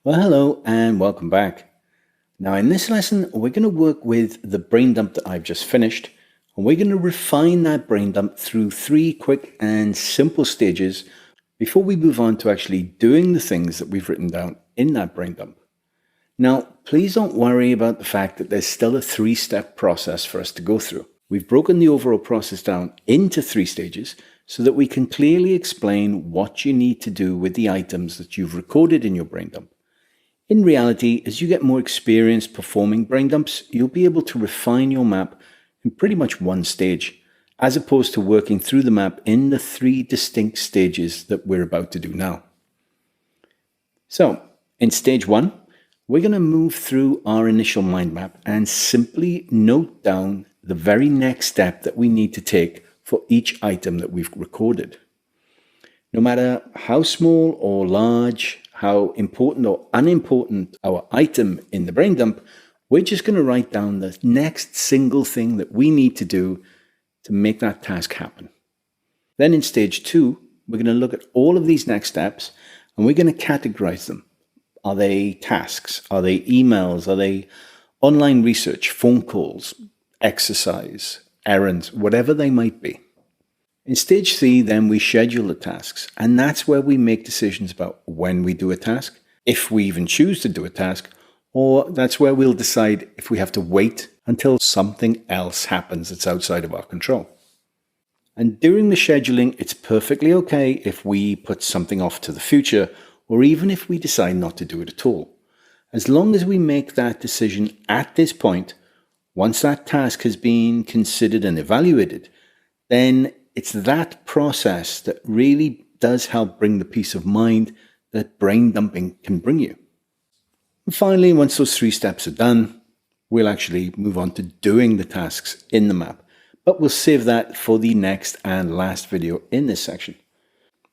Well, hello and welcome back. Now, in this lesson, we're going to work with the brain dump that I've just finished, and we're going to refine that brain dump through 3 quick and simple stages before we move on to actually doing the things that we've written down in that brain dump. Now, please don't worry about the fact that there's still a 3-step process for us to go through. We've broken the overall process down into 3 stages so that we can clearly explain what you need to do with the items that you've recorded in your brain dump. In reality, as you get more experience performing brain dumps, you'll be able to refine your map in pretty much one stage, as opposed to working through the map in the 3 distinct stages that we're about to do now. So, in stage 1, we're going to move through our initial mind map and simply note down the very next step that we need to take for each item that we've recorded. No matter how small or large, how important or unimportant our item in the brain dump, we're just going to write down the next single thing that we need to do to make that task happen. Then in stage 2, we're going to look at all of these next steps and we're going to categorize them. Are they tasks? Are they emails? Are they online research, phone calls, exercise, errands, whatever they might be? In stage 3, then we schedule the tasks, and that's where we make decisions about when we do a task, if we even choose to do a task, or that's where we'll decide if we have to wait until something else happens that's outside of our control. And during the scheduling, it's perfectly okay if we put something off to the future, or even if we decide not to do it at all. As long as we make that decision at this point, once that task has been considered and evaluated, then it's that process that really does help bring the peace of mind that brain dumping can bring you. And finally, once those 3 steps are done, we'll actually move on to doing the tasks in the map. But we'll save that for the next and last video in this section.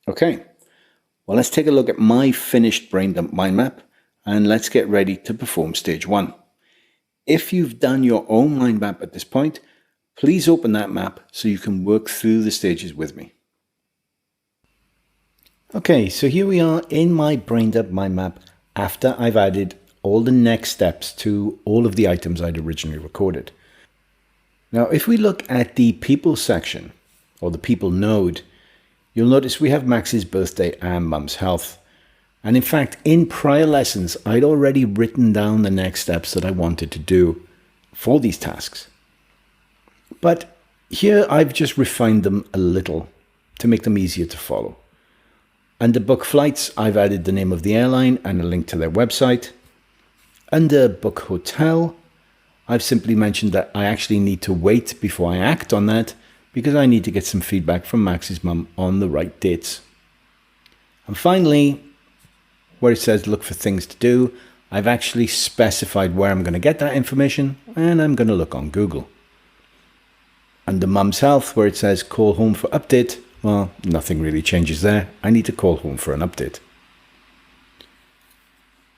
Okay, well, let's take a look at my finished brain dump mind map and let's get ready to perform stage 1. If you've done your own mind map at this point, please open that map so you can work through the stages with me. Okay, so here we are in my brain dump mind map after I've added all the next steps to all of the items I'd originally recorded. Now, if we look at the people section, or the people node, you'll notice we have Max's birthday and Mum's health. And in fact, in prior lessons, I'd already written down the next steps that I wanted to do for these tasks. But here I've just refined them a little to make them easier to follow. Under book flights, I've added the name of the airline and a link to their website. Under book hotel, I've simply mentioned that I actually need to wait before I act on that because I need to get some feedback from Max's mum on the right dates. And finally, where it says look for things to do, I've actually specified where I'm going to get that information and I'm going to look on Google. Under Mum's health, where it says call home for update, well, nothing really changes there. I need to call home for an update.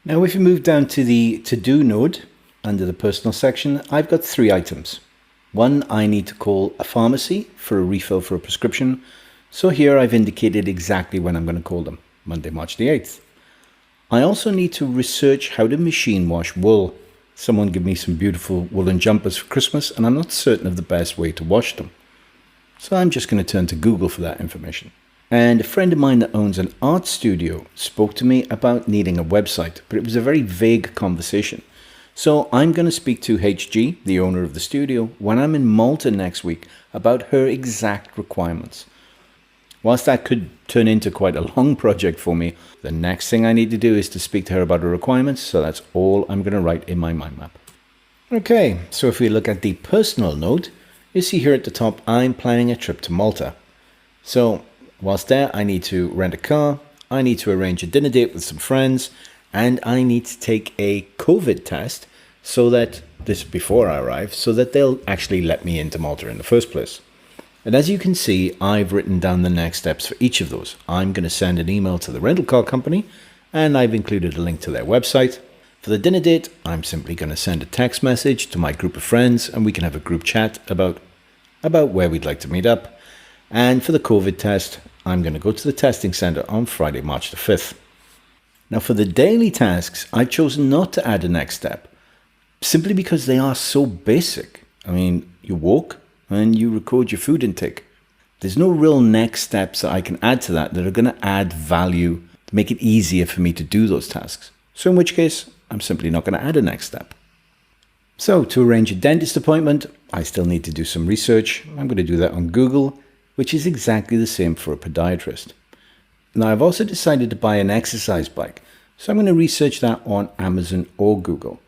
Now, if you move down to the to-do node, under the personal section, I've got 3 items. 1, I need to call a pharmacy for a refill for a prescription. So here I've indicated exactly when I'm going to call them, Monday, March the 8th. I also need to research how to machine wash wool. Someone gave me some beautiful woolen jumpers for Christmas and I'm not certain of the best way to wash them. So I'm just going to turn to Google for that information. And a friend of mine that owns an art studio spoke to me about needing a website, but it was a very vague conversation. So I'm going to speak to HG, the owner of the studio, when I'm in Malta next week about her exact requirements. Whilst that could turn into quite a long project for me, the next thing I need to do is to speak to her about her requirements, so that's all I'm going to write in my mind map. Okay, so if we look at the personal node, you see here at the top, I'm planning a trip to Malta. So whilst there, I need to rent a car, I need to arrange a dinner date with some friends, and I need to take a COVID test so that this before I arrive, so that they'll actually let me into Malta in the first place. And as you can see, I've written down the next steps for each of those. I'm going to send an email to the rental car company, and I've included a link to their website. For the dinner date, I'm simply going to send a text message to my group of friends, and we can have a group chat about where we'd like to meet up. And for the COVID test, I'm going to go to the testing center on Friday, March the 5th. Now for the daily tasks, I've chosen not to add a next step, simply because they are so basic. I mean, you walk and you record your food intake. There's no real next steps that I can add to that are going to add value to make it easier for me to do those tasks. So in which case, I'm simply not going to add a next step. So to arrange a dentist appointment, I still need to do some research. I'm going to do that on Google, which is exactly the same for a podiatrist. Now I've also decided to buy an exercise bike, so I'm going to research that on Amazon or Google.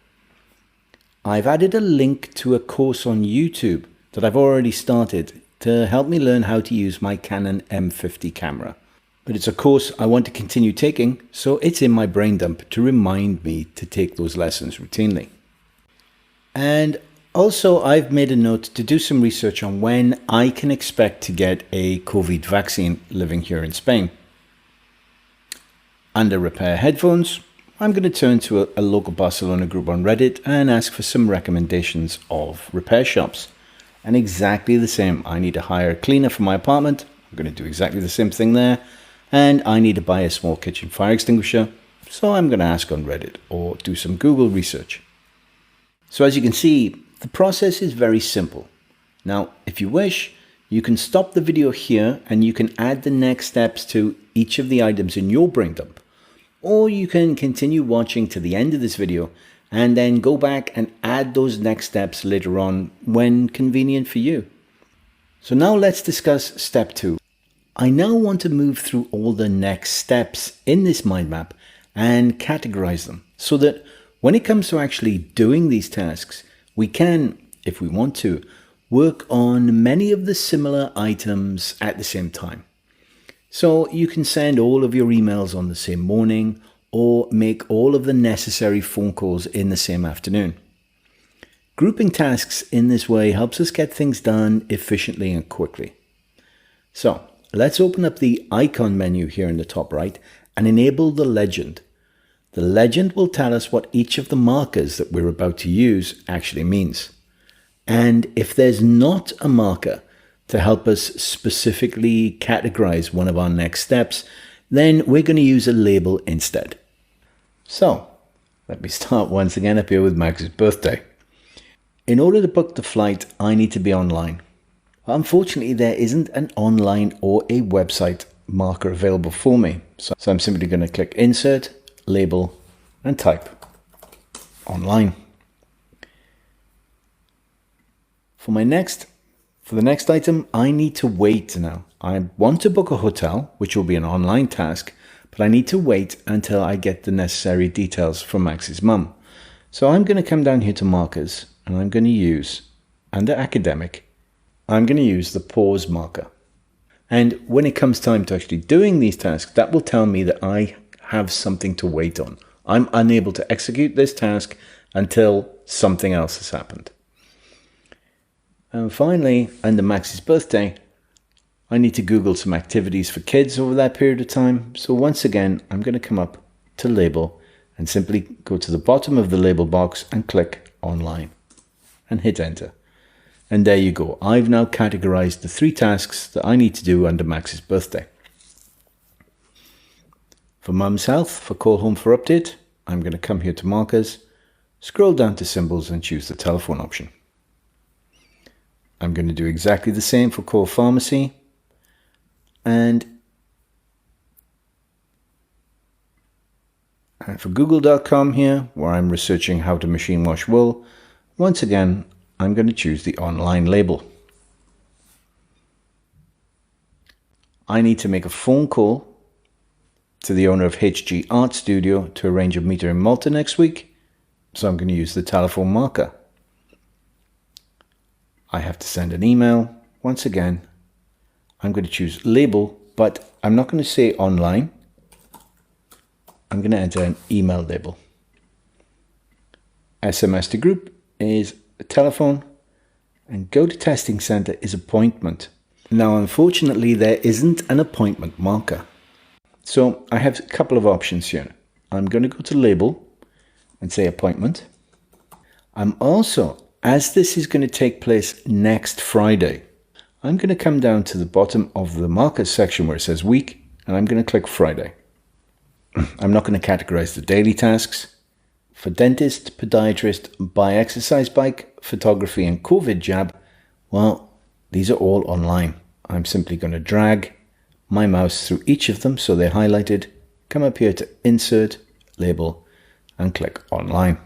I've added a link to a course on YouTube that I've already started to help me learn how to use my Canon M50 camera. But it's a course I want to continue taking, so it's in my brain dump to remind me to take those lessons routinely. And also I've made a note to do some research on when I can expect to get a COVID vaccine living here in Spain. Under repair headphones, I'm going to turn to a local Barcelona group on Reddit and ask for some recommendations of repair shops. And exactly the same, I need to hire a cleaner for my apartment. I'm going to do exactly the same thing there. And I need to buy a small kitchen fire extinguisher. So I'm going to ask on Reddit or do some Google research. So as you can see, the process is very simple. Now, if you wish, you can stop the video here and you can add the next steps to each of the items in your brain dump. Or you can continue watching to the end of this video and then go back and add those next steps later on when convenient for you. So now let's discuss step 2. I now want to move through all the next steps in this mind map and categorize them so that when it comes to actually doing these tasks, we can, if we want to, work on many of the similar items at the same time. So you can send all of your emails on the same morning or make all of the necessary phone calls in the same afternoon. Grouping tasks in this way helps us get things done efficiently and quickly. So let's open up the icon menu here in the top right and enable the legend. The legend will tell us what each of the markers that we're about to use actually means. And if there's not a marker to help us specifically categorize one of our next steps, then we're going to use a label instead. So let me start once again up here with Max's birthday. In order to book the flight, I need to be online. Unfortunately, there isn't an online or a website marker available for me. So I'm simply going to click Insert, Label, and type online. For the next item, I need to wait now. I want to book a hotel, which will be an online task, but I need to wait until I get the necessary details from Max's mum. So I'm going to come down here to markers and I'm going to use, under academic, I'm going to use the pause marker. And when it comes time to actually doing these tasks, that will tell me that I have something to wait on. I'm unable to execute this task until something else has happened. And finally, under Max's birthday, I need to Google some activities for kids over that period of time. So once again, I'm going to come up to label and simply go to the bottom of the label box and click online and hit enter. And there you go. I've now categorized the 3 tasks that I need to do under Max's birthday. For Mum's health, for call home for update, I'm going to come here to markers, scroll down to symbols and choose the telephone option. I'm going to do exactly the same for call pharmacy and for google.com here, where I'm researching how to machine wash wool. Once again, I'm going to choose the online label. I need to make a phone call to the owner of HG Art Studio to arrange a meeting in Malta next week. So I'm going to use the telephone marker. I have to send an email. Once again, I'm going to choose label, but I'm not going to say online. I'm going to enter an email label. SMS to group is a telephone, and go to testing center is appointment. Now, unfortunately, there isn't an appointment marker. So I have a couple of options here. I'm going to go to label and say appointment. I'm also, as this is going to take place next Friday, I'm going to come down to the bottom of the marker section where it says week, and I'm going to click Friday. I'm not going to categorize the daily tasks. For dentist, podiatrist, exercise bike, photography, and COVID jab, well, these are all online. I'm simply going to drag my mouse through each of them so they're highlighted, come up here to Insert, Label, and click Online.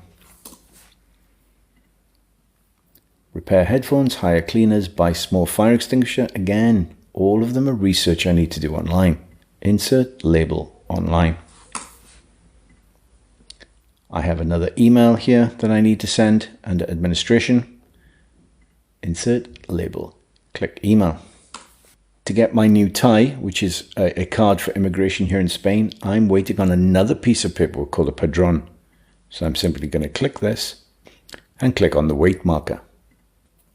Repair headphones, hire cleaners, buy small fire extinguisher. Again, all of them are research I need to do online. Insert, Label, Online. I have another email here that I need to send under Administration. Insert, Label, click Email. To get my new tie, which is a card for immigration here in Spain, I'm waiting on another piece of paper called a padrón. So I'm simply going to click this and click on the wait marker.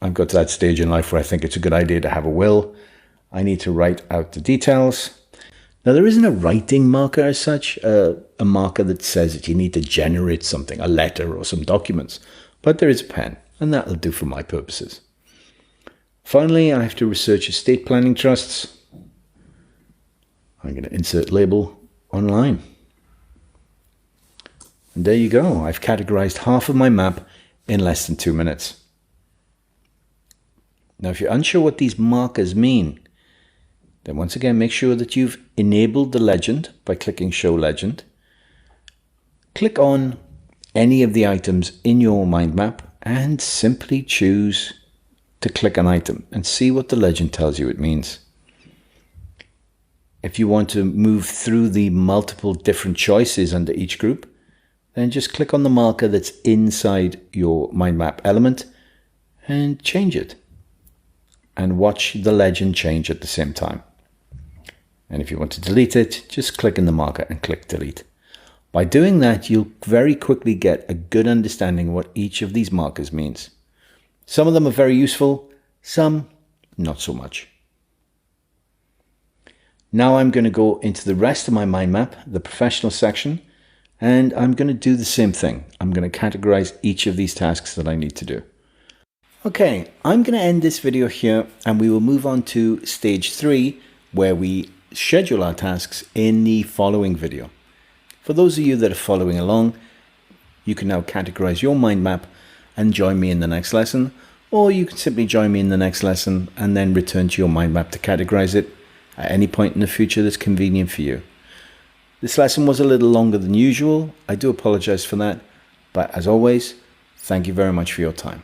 I've got to that stage in life where I think it's a good idea to have a will. I need to write out the details. Now, there isn't a writing marker as such, a marker that says that you need to generate something, a letter or some documents, but there is a pen, and that'll do for my purposes. Finally, I have to research estate planning trusts. I'm going to insert label online. And there you go. I've categorized half of my map in less than 2 minutes. Now, if you're unsure what these markers mean, then once again, make sure that you've enabled the legend by clicking Show Legend. Click on any of the items in your mind map and simply choose to click an item and see what the legend tells you it means. If you want to move through the multiple different choices under each group, then just click on the marker that's inside your mind map element and change it. And watch the legend change at the same time. And if you want to delete it, just click in the marker and click delete. By doing that, you'll very quickly get a good understanding of what each of these markers means. Some of them are very useful, some not so much. Now I'm going to go into the rest of my mind map, the professional section, and I'm going to do the same thing. I'm going to categorize each of these tasks that I need to do. Okay, I'm going to end this video here and we will move on to stage 3 where we schedule our tasks in the following video. For those of you that are following along, you can now categorize your mind map and join me in the next lesson, or you can simply join me in the next lesson and then return to your mind map to categorize it at any point in the future that's convenient for you. This lesson was a little longer than usual. I do apologize for that, but as always, thank you very much for your time.